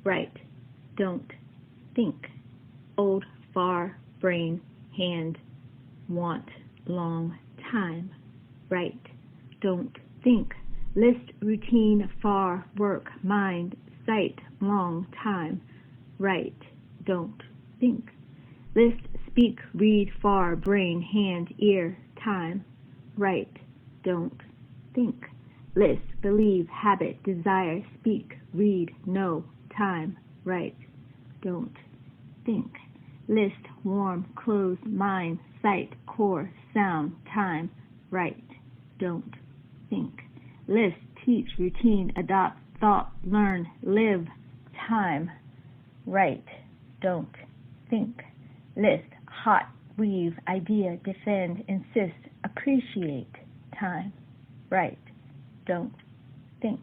Write, don't think. Old, far, brain, hand, want, long, time. Write, don't think. List, routine, far, work, mind, sight, long, time. Write, don't think. List, speak, read, far, brain, hand, ear, time. Write, don't think. List, believe, habit, desire, speak, read, know, time. Write, don't think. List, warm, close, mind, sight, core, sound, time. Write, don't think. List, teach, routine, adopt, thought, learn, live, time. Write, don't think. List, hot, weave, idea, defend, insist, appreciate, time. Write, don't think.